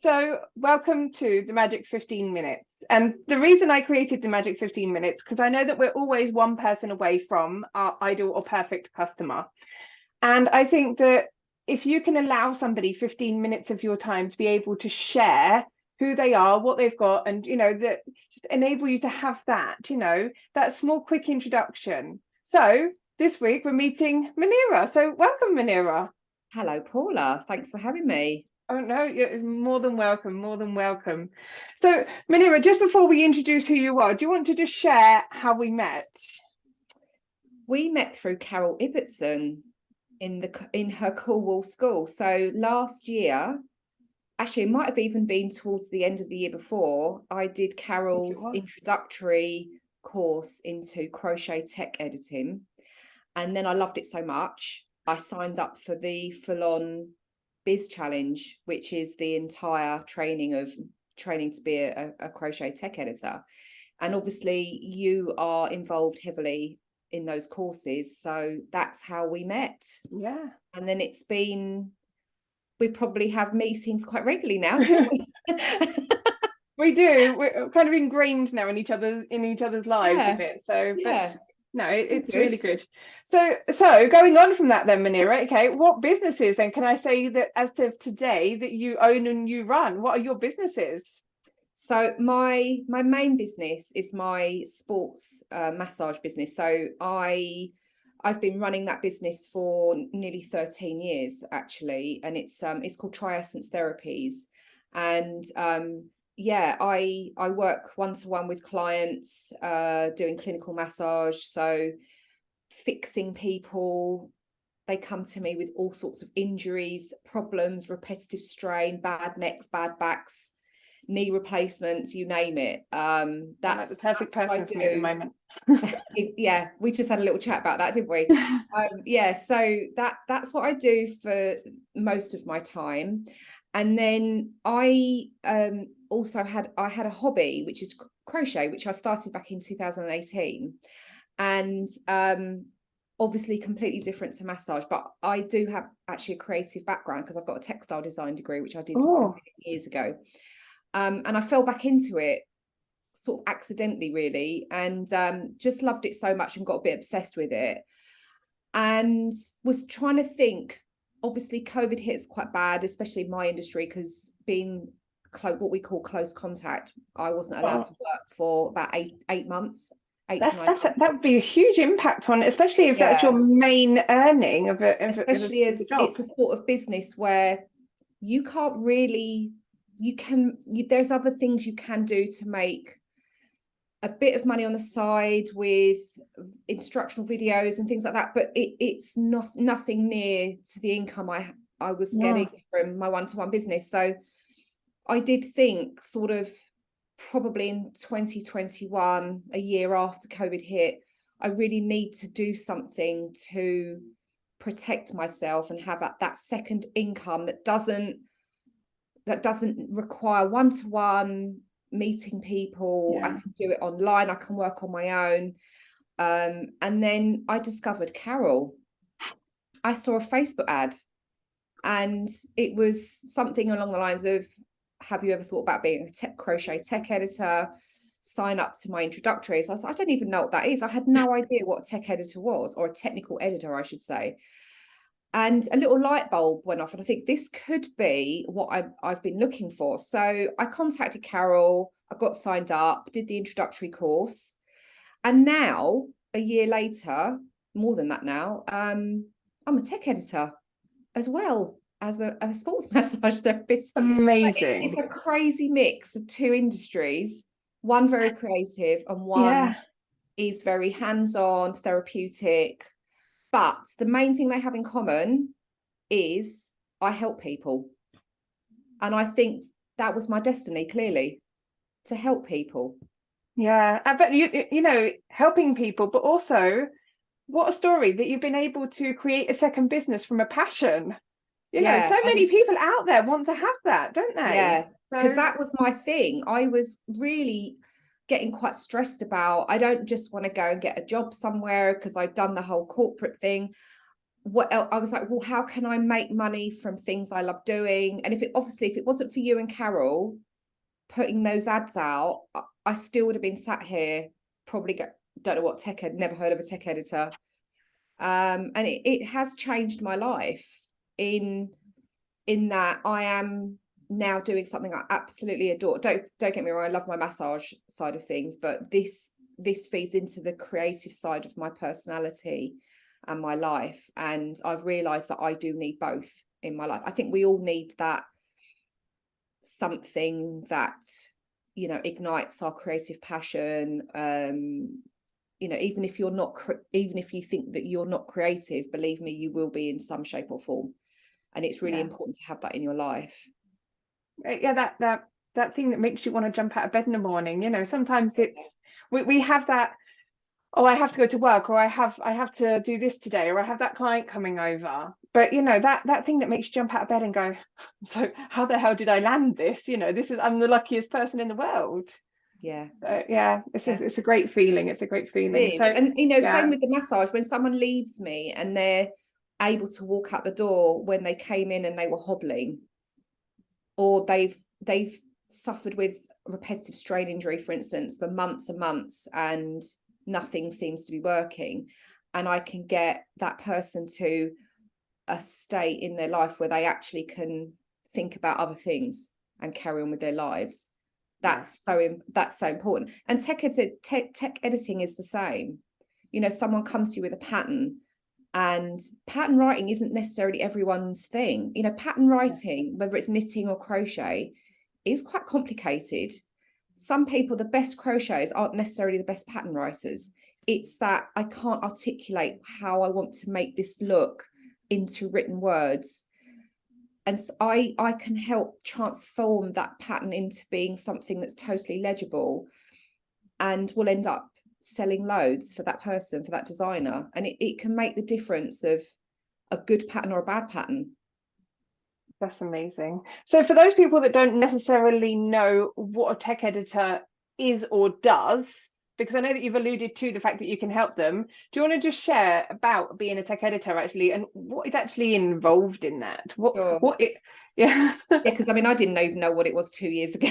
So, welcome to the Magic 15 Minutes. And the reason I created the Magic 15 Minutes, because I know that we're always one person away from our ideal or perfect customer. And I think that if you can allow somebody 15 minutes of your time to be able to share who they are, what they've got, and, that just enable you to have that, that small, quick introduction. So, this week we're meeting Munira. So, welcome, Munira. Hello, Paula. Thanks for having me. Oh, no, you're more than welcome, more than welcome. So, Munira, just before we introduce who you are, do you want to just share how we met? We met through Carol Ibbotson in her Cornwall school. So last year, actually, it might have even been towards the end of the year before, I did Carol's introductory course into crochet tech editing. And then I loved it so much, I signed up for the full-on Biz Challenge, which is the entire training to be a crochet tech editor. And obviously you are involved heavily in those courses, so that's how we met. Yeah. And then we probably have meetings quite regularly now, don't we? We do. We're kind of ingrained now in each other's lives a bit. So yeah. But no, it's really good. So going on from that then, Munira, okay, what businesses then can I say that as of today that you own and you run? What are your businesses? So my main business is my sports massage business. So I've been running that business for nearly 13 years actually, and it's called Tri-Essence Therapies. And I work one-to-one with clients, doing clinical massage, so fixing people. They come to me with all sorts of injuries, problems, repetitive strain, bad necks, bad backs, knee replacements, you name it. That's the perfect person for me at the moment. Yeah, we just had a little chat about that, didn't we? So that's what I do for most of my time. And then I also had a hobby, which is crochet, which I started back in 2018. And obviously completely different to massage, but I do have actually a creative background because I've got a textile design degree, which I did years ago. And I fell back into it sort of accidentally, really, and just loved it so much and got a bit obsessed with it, and was trying to think. Obviously COVID hits quite bad, especially in my industry, because being what we call close contact, I wasn't allowed to work for about eight months. That would be a huge impact on it, especially if that's your main earning of it. Especially as it's a sort of business where you can't really, there's other things you can do to make a bit of money on the side with instructional videos and things like that, but it's nothing near to the income I was getting from my one-to-one business. So I did think sort of probably in 2021, a year after COVID hit, I really need to do something to protect myself and have that second income that doesn't require one-to-one meeting people. I can do it online, I can work on my own. And then I discovered Carol. I saw a Facebook ad and it was something along the lines of, have you ever thought about being a crochet tech editor? Sign up to my introductory. So I was like, I don't even know what that is. I had no idea what a tech editor was, or a technical editor, I should say. And a little light bulb went off, and I think this could be what I've been looking for. So I contacted Carol, I got signed up, did the introductory course, and now, a year later, more than that now, I'm a tech editor as well as a sports massage therapist. Amazing. It's a crazy mix of two industries, one very creative and one is very hands-on, therapeutic. But the main thing they have in common is I help people. And I think that was my destiny, clearly, to help people. Yeah, I bet helping people, but also what a story that you've been able to create a second business from a passion. So many people out there want to have that, don't they? Yeah, because that was my thing. I was really getting quite stressed about, I don't just want to go and get a job somewhere because I've done the whole corporate thing. what else? I was like, well, how can I make money from things I love doing? And if it wasn't for you and Carol putting those ads out, I still would have been sat here, probably don't know what never heard of a tech editor. And it has changed my life in that I am now doing something I absolutely adore. Don't get me wrong, I love my massage side of things, but this feeds into the creative side of my personality and my life. And I've realized that I do need both in my life. I think we all need that, something that, you know, ignites our creative passion. You know, even if you think that you're not creative, believe me, you will be in some shape or form. And it's really important to have that in your life. Yeah, that thing that makes you want to jump out of bed in the morning. You know, sometimes it's we have that, oh, I have to go to work, or I have to do this today, or I have that client coming over. But you know, that thing that makes you jump out of bed and go, so how the hell did I land this? You know, I'm the luckiest person in the world. Yeah. It's a great feeling. It's a great feeling. It is. So, and you know, same with the massage. When someone leaves me and they're able to walk out the door when they came in and they were hobbling, or they've suffered with repetitive strain injury, for instance, for months and months, and nothing seems to be working, and I can get that person to a state in their life where they actually can think about other things and carry on with their lives. That's so important. And tech editing is the same. You know, someone comes to you with a pattern, and pattern writing isn't necessarily everyone's thing. You know, pattern writing, whether it's knitting or crochet, is quite complicated. Some people, the best crocheters aren't necessarily the best pattern writers. It's that I can't articulate how I want to make this look into written words. And so I can help transform that pattern into being something that's totally legible, and will end up selling loads for that person, for that designer. And it can make the difference of a good pattern or a bad pattern. That's amazing. So for those people that don't necessarily know what a tech editor is or does, because I know that you've alluded to the fact that you can help them, do you want to just share about being a tech editor actually, and what is actually involved in that? Yeah, because I mean, I didn't even know what it was 2 years ago.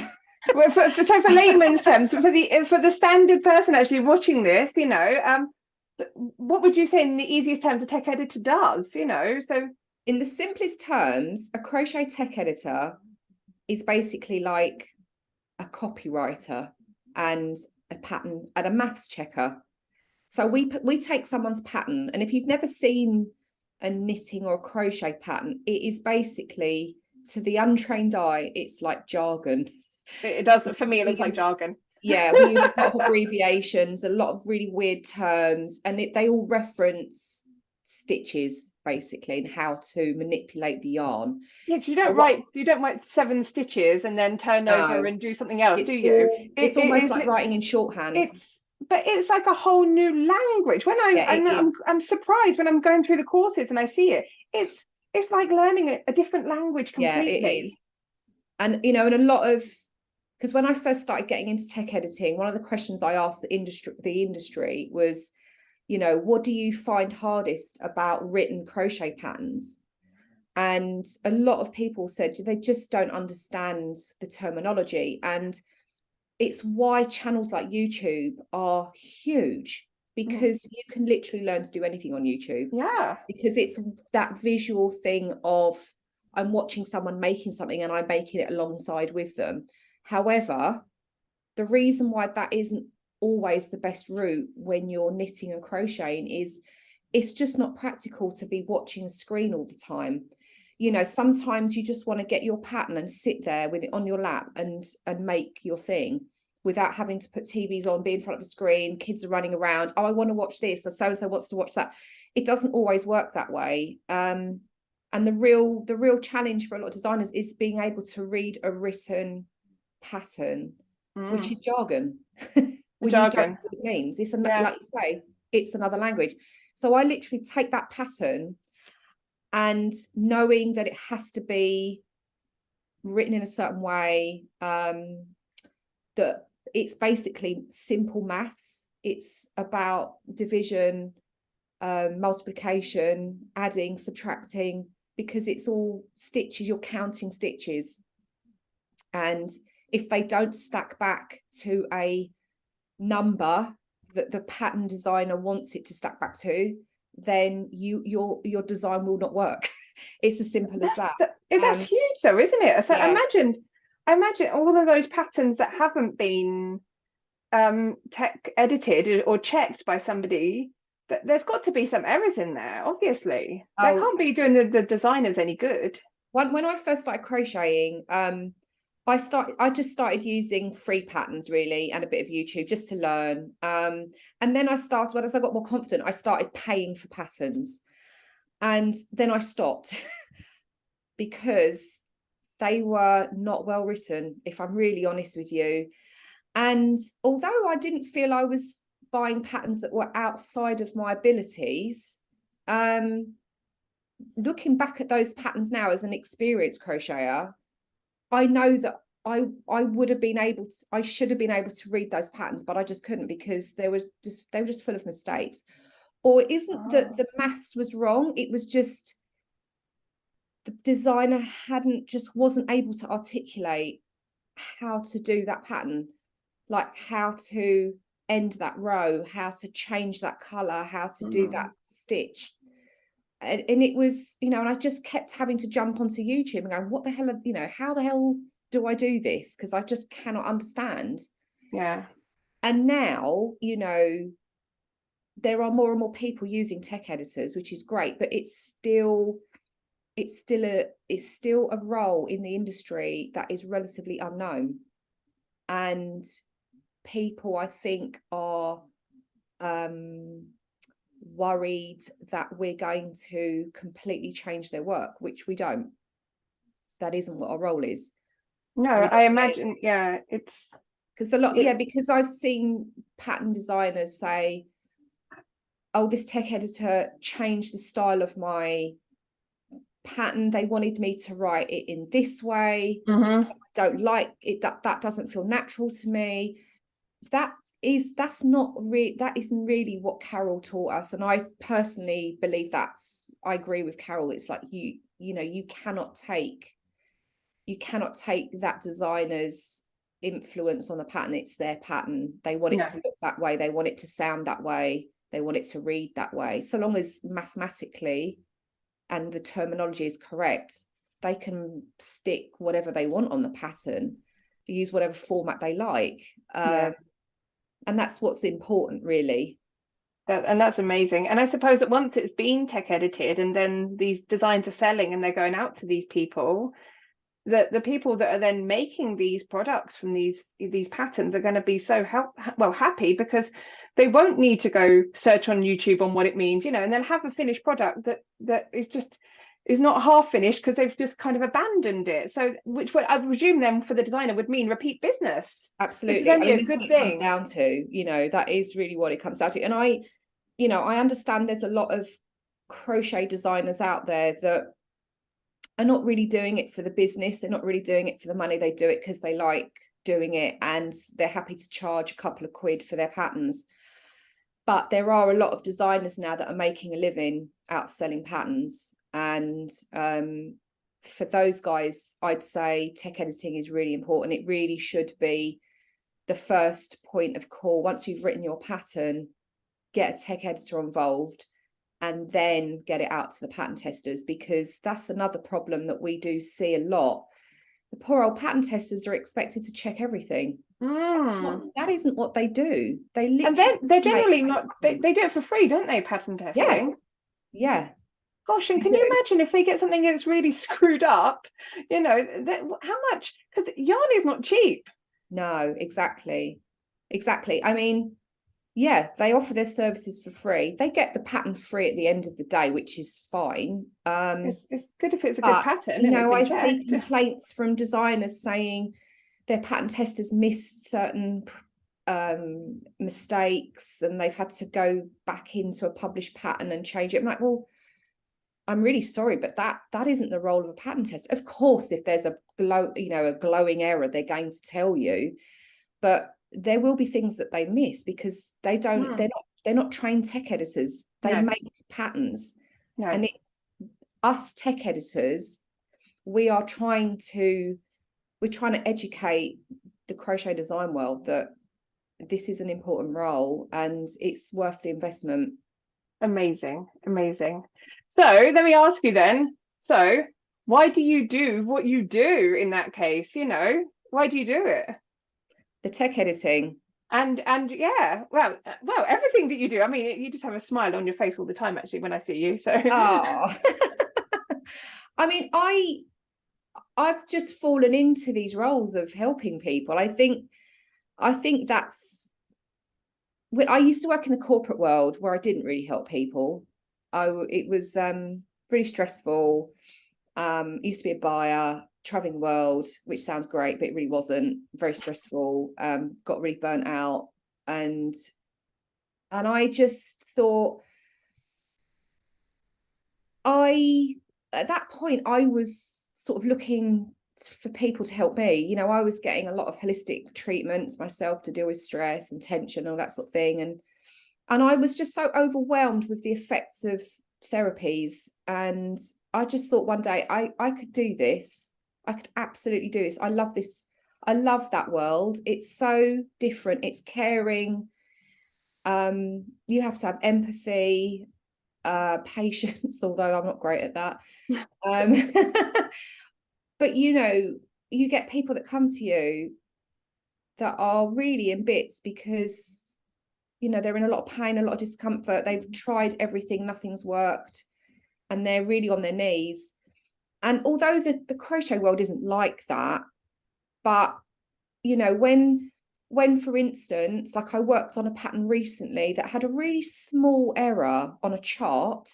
Well, so for layman's terms, for the standard person actually watching this, you know, what would you say in the easiest terms a tech editor does? You know, so in the simplest terms, a crochet tech editor is basically like a copywriter and a pattern and a maths checker. So we take someone's pattern, and if you've never seen a knitting or a crochet pattern, it is basically, to the untrained eye, it's like jargon. it does. For me, it looks like jargon. Yeah, we use a lot of abbreviations, a lot of really weird terms, and they all reference stitches basically, and how to manipulate the yarn. Yeah, because you don't write 7 stitches and then turn over and do something else, do you? It's almost like writing in shorthand. But it's like a whole new language. When I'm surprised when I'm going through the courses and I see it. It's like learning a different language completely. Yeah, it is. And you know, and a lot of, because when I first started getting into tech editing, one of the questions I asked the industry was, you know, what do you find hardest about written crochet patterns? And a lot of people said they just don't understand the terminology. And it's why channels like YouTube are huge, because you can literally learn to do anything on YouTube. Yeah. Because it's that visual thing of, I'm watching someone making something and I'm making it alongside with them. However, the reason why that isn't always the best route when you're knitting and crocheting is it's just not practical to be watching a screen all the time. You know, sometimes you just want to get your pattern and sit there with it on your lap and make your thing without having to put TVs on, be in front of a screen, kids are running around, oh, I want to watch this, or so-and-so wants to watch that. It doesn't always work that way. And the real challenge for a lot of designers is being able to read a written pattern, which is jargon. When you don't know what it means, it's like you say, it's another language. So I literally take that pattern, and knowing that it has to be written in a certain way, that it's basically simple maths. It's about division, multiplication, adding, subtracting, because it's all stitches, you're counting stitches. And if they don't stack back to a number that the pattern designer wants it to stack back to, then your design will not work. It's as simple as that. That's huge though, isn't it? So yeah. imagine all of those patterns that haven't been tech edited or checked by somebody. There's got to be some errors in there, obviously. That can't be doing the designers any good. When I first started crocheting, I just started using free patterns really, and a bit of YouTube just to learn. And then as I got more confident, I started paying for patterns. And then I stopped because they were not well written, if I'm really honest with you. And although I didn't feel I was buying patterns that were outside of my abilities, looking back at those patterns now as an experienced crocheter, I know that I should have been able to read those patterns, but I just couldn't, because they were just full of mistakes. Or it isn't that the maths was wrong, it was just the designer wasn't able to articulate how to do that pattern, like how to end that row, how to change that color, how to do that stitch. And it was, and I just kept having to jump onto YouTube and go, what the hell, how the hell do I do this? Because I just cannot understand. Yeah. And now, there are more and more people using tech editors, which is great, but it's still a role in the industry that is relatively unknown. And people, I think, are worried that we're going to completely change their work, which we don't. That isn't what our role is. No, I imagine, it's because because I've seen pattern designers say, oh, this tech editor changed the style of my pattern. They wanted me to write it in this way. I don't like it. That doesn't feel natural to me. That isn't really what Carol taught us. And I personally believe I agree with Carol. It's like you cannot take that designer's influence on the pattern. It's their pattern. They want it to look that way. They want it to sound that way. They want it to read that way. So long as mathematically and the terminology is correct, they can stick whatever they want on the pattern, use whatever format they like. And that's what's important, really. And that's amazing. And I suppose that once it's been tech edited and then these designs are selling and they're going out to these people, the people that are then making these products from these patterns are going to be so happy, because they won't need to go search on YouTube on what it means, and they'll have a finished product that is not half finished because they've just kind of abandoned it. So which I presume then for the designer would mean repeat business. Absolutely. Which is only a good thing. It comes down to, that is really what it comes down to. And I understand there's a lot of crochet designers out there that are not really doing it for the business. They're not really doing it for the money. They do it because they like doing it and they're happy to charge a couple of quid for their patterns. But there are a lot of designers now that are making a living out selling patterns. And for those guys, I'd say tech editing is really important. It really should be the first point of call. Once you've written your pattern, get a tech editor involved and then get it out to the pattern testers, because that's another problem that we do see a lot. The poor old pattern testers are expected to check everything. That isn't what they do. They're generally not, they do it for free, don't they, pattern testing? Yeah. Gosh, and can you imagine if they get something that's really screwed up, how much, because yarn is not cheap. No, exactly. I mean, they offer their services for free. They get the pattern free at the end of the day, which is fine. It's good if it's a good pattern. I see complaints from designers saying their pattern testers missed certain mistakes and they've had to go back into a published pattern and change it. I'm like, well, I'm really sorry, but that isn't the role of a pattern tester. Of course, if there's a glowing error, they're going to tell you, but there will be things that they miss because they're not they're not trained tech editors. They No. make patterns. No. And us tech editors, we're trying to educate the crochet design world that this is an important role and it's worth the investment. Amazing, amazing. So let me ask you then, so why do you do what you do in that case? You know, why do you do it? The tech editing. And yeah, well, everything that you do. I mean, you just have a smile on your face all the time, actually, when I see you. So Oh. I mean, I've just fallen into these roles of helping people. I think that's when I used to work in the corporate world where I didn't really help people. It was really stressful. Used to be a buyer, traveling the world, which sounds great, but it really wasn't. Very stressful. Got really burnt out, and I just thought, at that point I was sort of looking for people to help me. You know, I was getting a lot of holistic treatments myself to deal with stress and tension and all that sort of thing, and I was just so overwhelmed with the effects of therapies. And I just thought one day I could do this. I could absolutely do this. I love this. I love that world. It's so different. It's caring. You have to have empathy, patience, although I'm not great at that. But you know, you get people that come to you that are really in bits because, you know, they're in a lot of pain, a lot of discomfort. They've tried everything, nothing's worked, and they're really on their knees. And although the crochet world isn't like that, but you know, when for instance, like I worked on a pattern recently that had a really small error on a chart,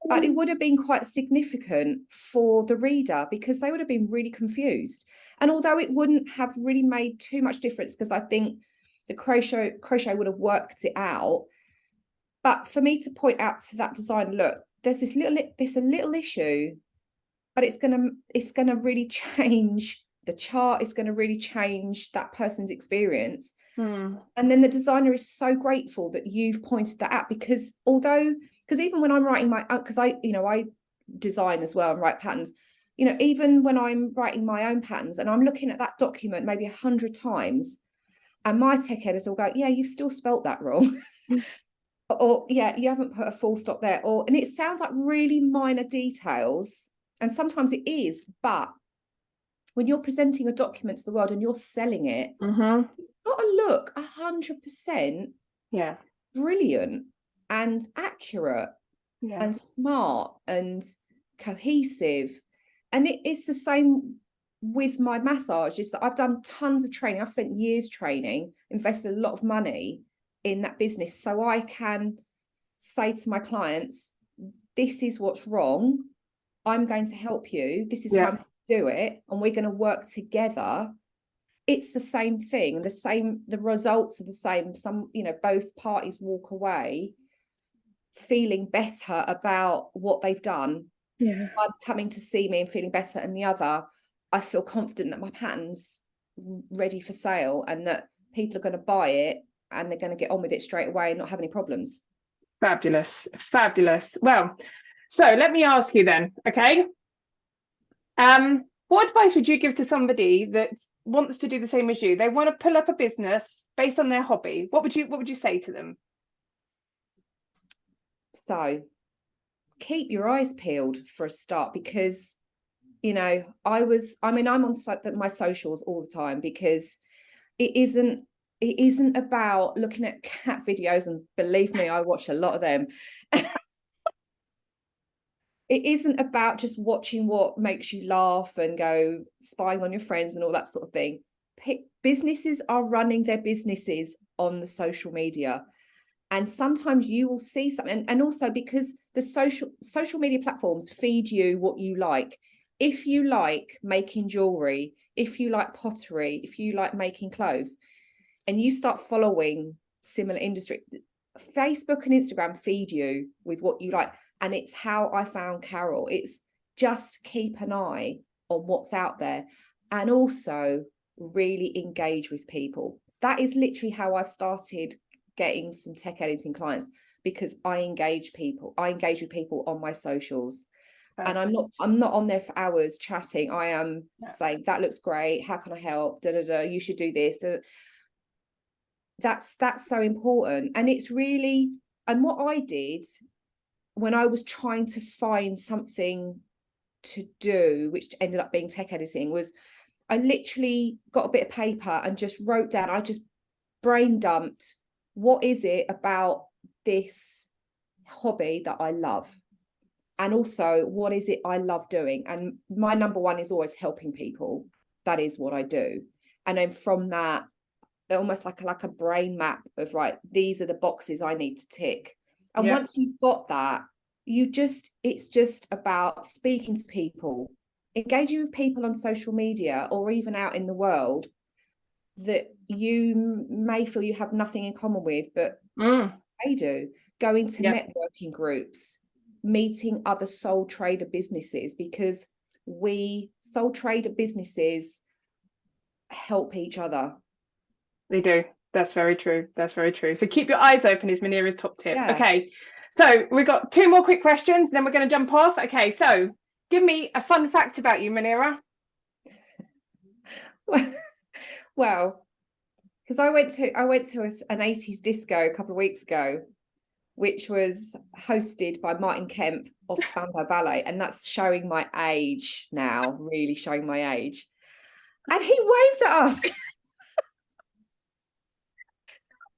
but it would have been quite significant for the reader because they would have been really confused. And although it wouldn't have really made too much difference because I think the crochet would have worked it out, but for me to point out to that design, look, there's a little issue, but it's gonna really change the chart. It's going to really change that person's experience. And then the designer is so grateful that you've pointed that out, because even when I'm writing because I design as well and write patterns, you know, even when I'm writing my own patterns and I'm looking at that document maybe 100 times, and my tech editor will go, yeah, you've still spelt that wrong. Or yeah, you haven't put a full stop there. And it sounds like really minor details, and sometimes it is, but when you're presenting a document to the world and you're selling it, you've got to look 100% brilliant and accurate and smart and cohesive. And it's the same with my massage. Is that I've done tons of training. I've spent years training, invested a lot of money in that business, so I can say to my clients, this is what's wrong. I'm going to help you. This is how I'm do it, and we're going to work together. It's the same thing, the results are the same. Some, you know, both parties walk away feeling better about what they've done. One coming to see me and feeling better, and the other, I feel confident that my pattern's ready for sale and that people are going to buy it and they're going to get on with it straight away and not have any problems. Fabulous. Well, so let me ask you then, okay? What advice would you give to somebody that wants to do the same as you? They want to pull up a business based on their hobby. What would you say to them? So keep your eyes peeled for a start, because, you know, I'm on my socials all the time, because it isn't about looking at cat videos, and believe me, I watch a lot of them. It isn't about just watching what makes you laugh and go spying on your friends and all that sort of thing. Businesses are running their businesses on the social media. And sometimes you will see something. And also because the social media platforms feed you what you like. If you like making jewelry, if you like pottery, if you like making clothes, and you start following similar industry, Facebook and Instagram feed you with what you like. And it's how I found Carol. It's just keep an eye on what's out there, and also really engage with people. That is literally how I've started getting some tech editing clients because I engage with people on my socials. Perfect. And I'm not on there for hours chatting. I am saying, that looks great, how can I help, you should do this. That's so important. And it's really, and what I did when I was trying to find something to do, which ended up being tech editing, was I literally got a bit of paper and just wrote down, I just brain dumped, what is it about this hobby that I love? And also, what is it I love doing? And my number one is always helping people. That is what I do. And then from that, almost like a brain map of, right, these are the boxes I need to tick. And once you've got that, it's just about speaking to people, engaging with people on social media or even out in the world that you may feel you have nothing in common with, but they do. Going to networking groups, meeting other sole trader businesses, because sole trader businesses help each other. They do. That's very true. That's very true. So keep your eyes open is Munira's top tip. Yeah. Okay. So we've got 2 more quick questions, then we're going to jump off. Okay. So give me a fun fact about you, Munira. Well, because I went to an 80s disco a couple of weeks ago, which was hosted by Martin Kemp of Spandau Ballet. And that's showing my age now, really showing my age. And he waved at us.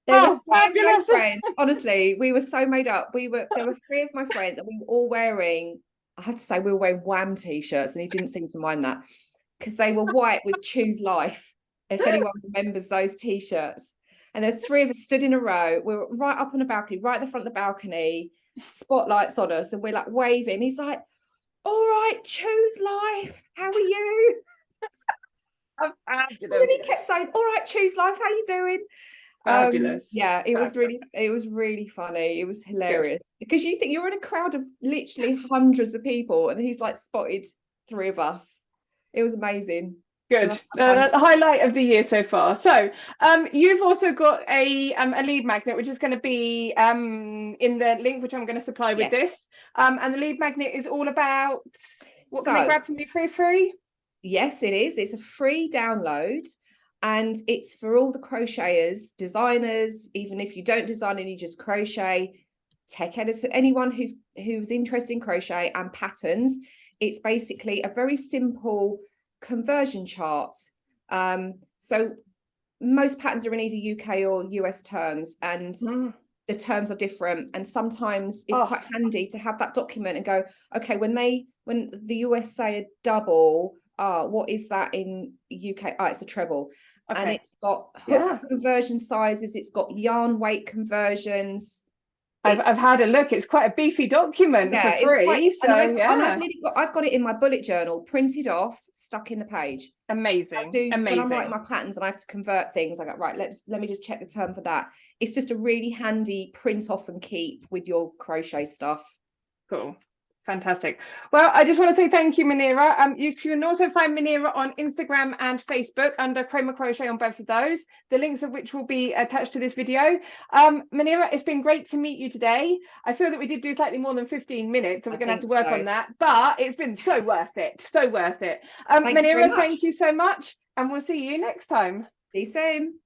There were 3 of my friends. Honestly, we were so made up. There were 3 of my friends, and we were all wearing, I have to say, we were wearing Wham t-shirts, and he didn't seem to mind that, because they were white with Choose Life, if anyone remembers those t-shirts. And there's 3 of us stood in a row. We were right up on the balcony, right at the front of the balcony, spotlights on us, and we're like waving. He's like, all right, Choose Life, how are you? And then he kept saying, all right, Choose Life, how you doing? Fabulous. It was really funny. It was hilarious. Good. Because you think you're in a crowd of literally hundreds of people, and he's like spotted 3 of us. It was amazing. Good. So the highlight of the year so far. So you've also got a lead magnet, which is going to be in the link, which I'm going to supply with this. And the lead magnet is all about what can they grab from you for free? Yes, it is. It's a free download. And it's for all the crocheters, designers, even if you don't design and you just crochet, tech editor, anyone who's interested in crochet and patterns. It's basically a very simple conversion chart. So most patterns are in either UK or US terms, and the terms are different. And sometimes it's quite handy to have that document and go, okay, when the US say a double, what is that in UK? It's a treble. Okay. And it's got hook conversion sizes, it's got yarn weight conversions. I've had a look. It's quite a beefy document for free. I've got it in my bullet journal, printed off, stuck in the page. Amazing. When I'm writing my patterns and I have to convert things, I go, right, let me just check the term for that. It's just a really handy print off and keep with your crochet stuff. Cool. Fantastic. Well, I just want to say thank you, Munira. You can also find Munira on Instagram and Facebook under Chroma Crochet on both of those, the links of which will be attached to this video. Munira, it's been great to meet you today. I feel that we did do slightly more than 15 minutes, so we're going to have to work on that, but it's been so worth it. So worth it. Munira, thank you so much, and we'll see you next time. See you soon.